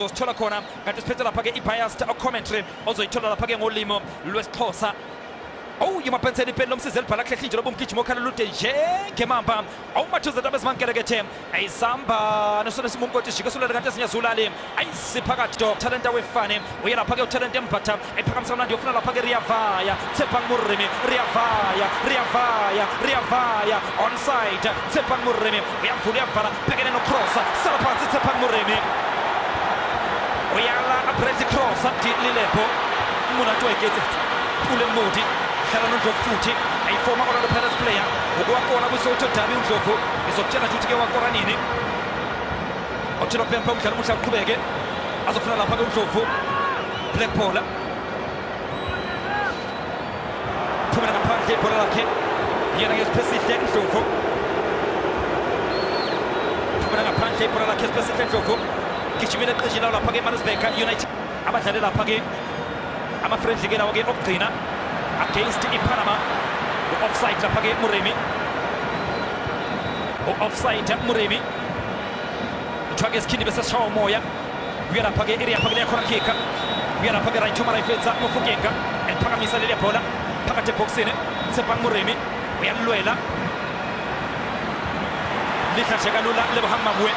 Sithola khona kanti siphethe lapha ke i-biased commentary ozoyithola lapha ke ngolimo lwesiXhosa. Yimapenseli ipeni lomsizi elibhala kuhle nje lobumgijimo okhala lude njengemamba. Mathuze ndaba ezimankelekethe ayisamba nesona simumkoti jike sulele kanti esinyazulali ayisiphakathi talent awefane uye lapha ke utalent embhatha ephakamisa mnandi ufuna lapha ke Riyavaya Tsepang Murimi Riyavaya onside Tsepang Murimi uyavula uyavala bhekene no-cross sala phansi Tsepang Murimi uyala abrezi cross lilepo umuntu wegetse Pule Modi hlala noNdlovu futhi ayifoma Orlando Pirates player ukuwakona kwiSoweto Derby uNdlovu izokutshela ukuthi ke wakora nini otshela Pempe umdlalo umuhle uqhubeke azofuna lapha ke uNdlovu Black Bowler phumela ngaphandle ibhola lakhe yena ngesipesihle uNdlovu phumela ngaphandle ibhola lakhe esipesihle uNdlovu gijimile eqejini lawo lapha ke Maritzburg United abadlale lapha ke ama-friendly ke lawo ke okugcina against iPanama offside lapha ke Murimi offside Murimi uthwake esikhini bese sishawa umoya uya lapha ke area phakele yakhona kika uya lapha ke right to Marayfetsa Mofokeng eliphakamisa leli bhola phakathi eboxini Tsepang Murimi uyalwela lihlahle kalula leBohamabwe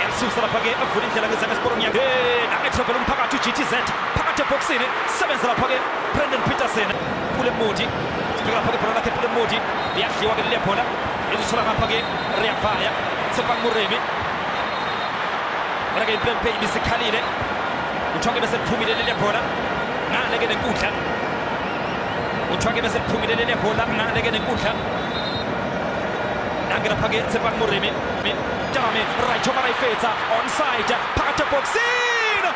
elisusa lapha ke avula indlela ngezange Sporting yakhe na-ethobela umphakathi uGTZ phakathi eboxini sebenza lapha ke Brendan Peterson Pule Modi sibheka lapha ke ibhola lakhe Pule Modi liyadliwa ke leli bhola ezithola ngapha ke Riyavaya Tsepang Murimi bona ke iPempe ibisikhalile uthwake bese liphumile leli bhola ngale ke nenkundla uthwake bese liphumile leli bhola ngale ke nenkundla lapha ke Tsepang Murimi Dame right to Marayfetsa onside phakathi eboxini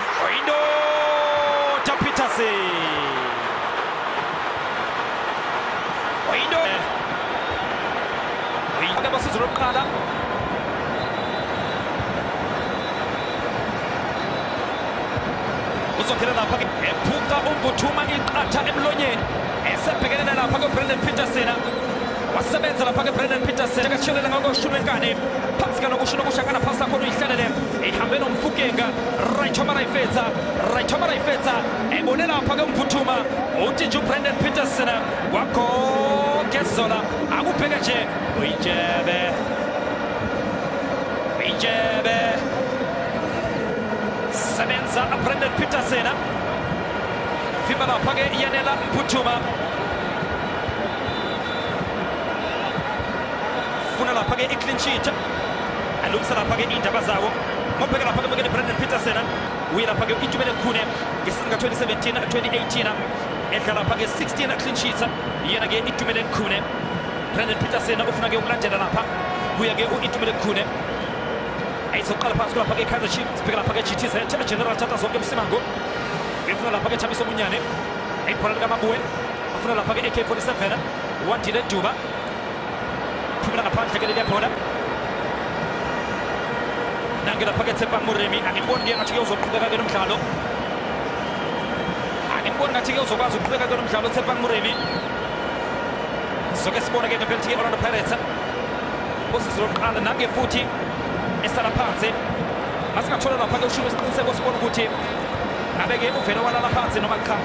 Peterson ke basizo lokuqala uzokhela lapha ke ephuka uMbuthuma iqatha emlonyeni esebhekelele lapha ke Brendan Peterson wasebenza lapha ke Brendan Peterson akashiyelela ngakoshumi enkane phansi kanokusho nokushakana phansi lakhona uyihlalele ehambe noMfukeng right to Marayfetsa ebone lapha ke uMbuthuma uthi nje uBrendan Peterson wagogezola akubheke nje uyijebe sebenza Brendan Peterson vimba lapha ke yanela uMbuthuma funa lapha ke i-clean sheet alungisa lapha ke indaba zawo mobheka lapha ke Brendan Peterson uye lapha ke Itumeleng Khune ngesizini ka-2017 2018 edla lapha ke 16 clean sheets yena ke Itumeleng Khune Brendan Peterson ufuna ke ukulandela lapha kuya ke u-Itumeleng Khune ayizoqala phansi lapha ke Kaizer Chiefs sibheka lapha ke GTZ General Tata zonke Msimango efuna lapha ke Thabiso Munyane ayibhola likaMabuwe ufuna lapha ke AK47 Wandile Duba phumela ngaphandle ke leli bhola nange lapha ke Tsepang Murimi angiboni ke ngathi ke uzoqhubeka ke nomdlalo angiboni ngathi ke uzokwazi ukuqhubeka ke nomdlalo Tsepang Murimi soke sibona ke ngepenalty ke Orlando Pirates bosizo lokuqala nange futhi esala phansi masingathola lapha ke ushiwo isiqiniseko sibona ukuthi ngabe ke uvele walala phansi noma cha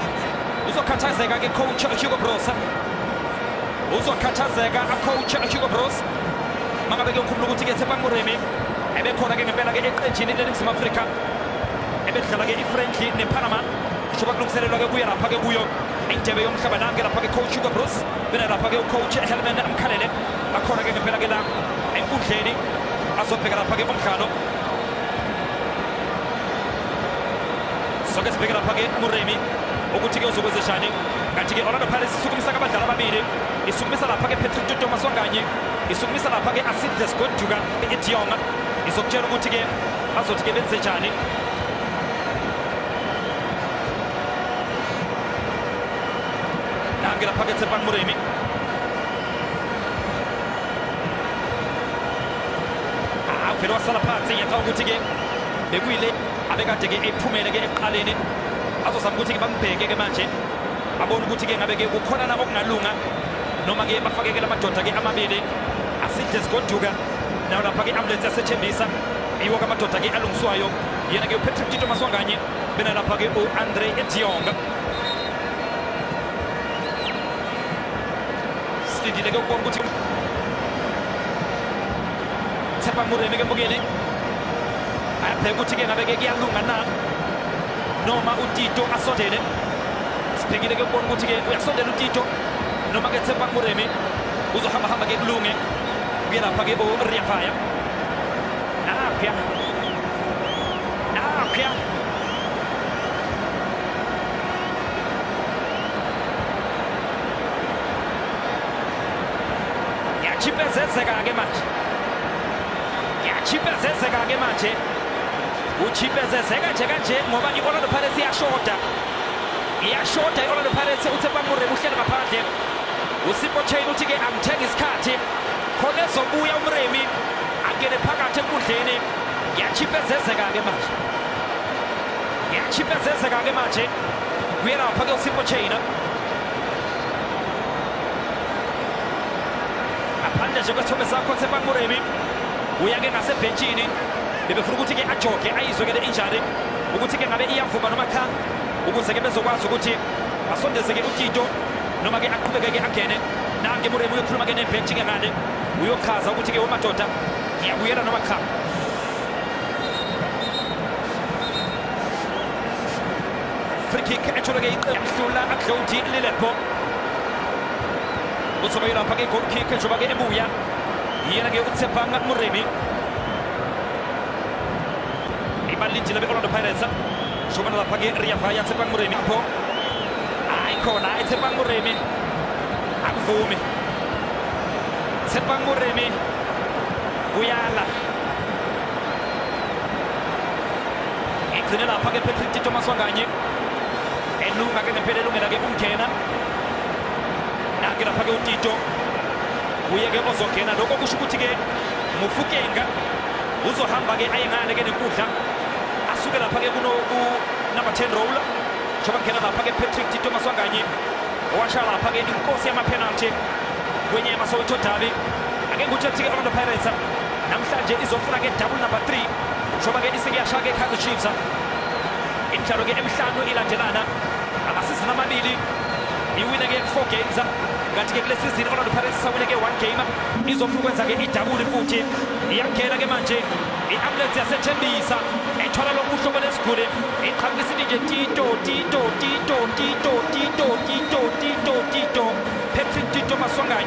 uzokhathazeka ke coach Hugo Broos uzokhathazeka coach Hugo Broos mangabe ke ukhumbula ukuthi ke Tsepang Murimi ebekhona ke ngempela ke eqenjini leNingizimu Afrika ebedlala ke i-friendly nePanama kuba kulungiselelwa ke kuya lapha ke kuyo indebe yomhlaba nange lapha ke coach Hugo Broos bena lapha ke ucoach Helman Mkhalele akhona ke ngempela ke la enkundleni azobheka lapha ke umdlalo soke sibheka lapha ke Murimi ukuthi ke uzokwenzenjani kanti ke Orlando Pirates isukumisa abadlali ababili isukumisa lapha ke Patrick Tutu Maswanganye isukumisa lapha ke Asidles Goduka eTionga izokutshela ukuthi ke bazothi ke benze njani nange lapha ke Tsepang Murimi vele wasala phansi yetha ukuthi ke bekuyile abekade ke ephumele ke ekuqaleni azozama ukuthi ke bambheke ke manje abone ukuthi ke ngabe ke kukhona nabo okungalunga noma ke bafake ke lamadoda ke amabili Asidles Goduka nawo lapha ke ambulance yasethembisa iwo kamadoda ke alungiswayo yena ke Patrick Tito Maswanganye bena lapha ke Andre Diong sidile ke ukubona ukuthi Tshepa Mureme ke Mbogeni ayabheka ukuthi ke ngabe ke kuyalunga na noma uTito asondele sibhekile ke ukubona ukuthi ke uyasondela uTito noma ke Tshepa Mureme uzohamba ke kulunge kuye lapha ke Ria Vaya napya yachipezezeka ke manje uchipezezeka nje ngoba i-Orlando Pirates iyashoda i-Orlando Pirates uTshepa Mureme uhleli ngaphandle uSipho Chain uthi ke angithenga isikhathi khona ezobuya uMremi angene phakathi enkundleni yachipezezeka ke manje kuye lapha ke uSipho Chain aphandle nje kwesithombe sakho Tshepa Mureme uyake ngasebhentshini bebefuna ukuthi ke ajoke ayizwe ke le-injury ukuthi ke ngabe iyavuma noma cha ukuze ke bezokwazi ukuthi asondeze ke uTito noma ke aqhubeke ke angene nange Mureme uyokhuluma ke nebhentshi ke ngane uyochaza ukuthi ke umadoda iyabuyela noma cha free kick etholeke iqemhlula aDlodi Lilepo uzoba yilapha ke goal kick njengoba ke ebuya yena ke uTshepa Mureme ibalindile be-Orlando Pirates shobana lapha ke Ria Vaya Tshepa Mureme apho ayikhona Tshepa Mureme akuvumi Tshepa Mureme uyala egcine lapha ke Patrick Tito Maswanganye elunga ke ngempela elungela ke ukungena nange lapha ke uTito uye ke ozongena lokho kusho ukuthi ke Mufukenga uzohamba ke ayengane ke nenkundla asuke lapha ke kuno number 10 role njengoba ngena lapha ke Patrick Tito Maswanganye owashala lapha ke inkosi yama-penalty kwenye yamasowetho derby ake ngukuthi ke Orlando Pirates namhlanje izofuna ke double number 3 njengoba ke isekuyashaya ke Kaizer Chiefs imidlalo ke emihlanu ilandelana amasizini amabili iwina ke 4 games ngathi ke kule season Orlando Pirates sawina ke 1 game izofuna ukwenza ke idouble futhi iyangena ke manje i-ambulance yaseThembisa ethwala lokuhlobo lesiguli iqhakambisa nje Tito Patrick Tito Maswanganye